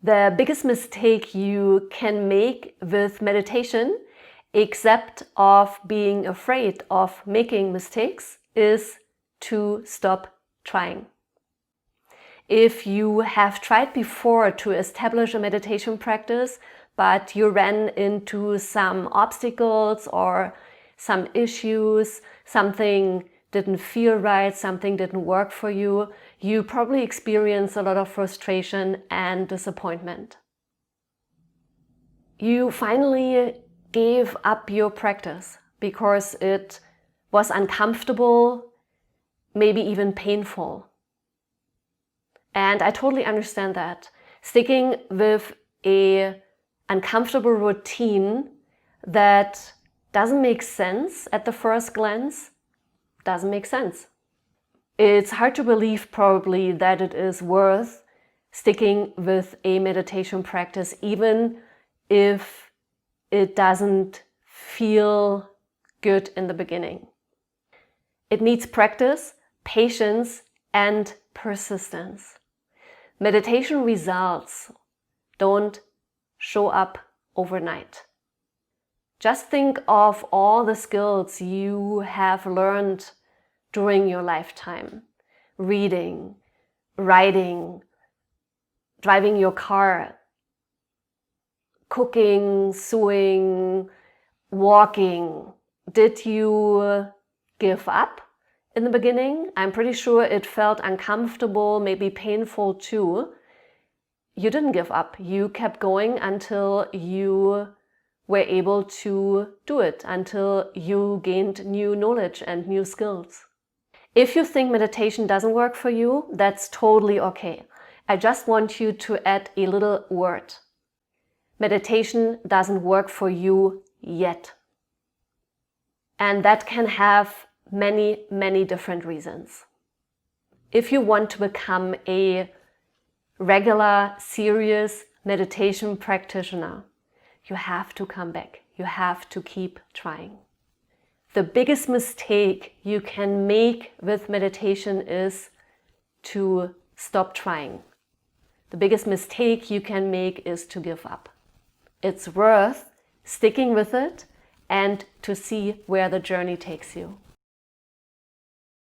The biggest mistake you can make with meditation, except of being afraid of making mistakes, is to stop trying. If you have tried before to establish a meditation practice, but you ran into some obstacles or some issues, something didn't feel right, something didn't work for you, you probably experience a lot of frustration and disappointment. You finally gave up your practice because it was uncomfortable, maybe even painful. And I totally understand that. Sticking with an uncomfortable routine that doesn't make sense at the first glance doesn't make sense. It's hard to believe probably that it is worth sticking with a meditation practice even if it doesn't feel good in the beginning. It needs practice, patience, and persistence. Meditation results don't show up overnight. Just think of all the skills you have learned during your lifetime. Reading, writing, driving your car, cooking, sewing, walking. Did you give up in the beginning? I'm pretty sure it felt uncomfortable, maybe painful too. You didn't give up. You kept going until you were able to do it, until you gained new knowledge and new skills. If you think meditation doesn't work for you, that's totally okay. I just want you to add a little word. Meditation doesn't work for you yet. And that can have many, many different reasons. If you want to become a regular, serious meditation practitioner, you have to come back. You have to keep trying. The biggest mistake you can make with meditation is to stop trying. The biggest mistake you can make is to give up. It's worth sticking with it and to see where the journey takes you.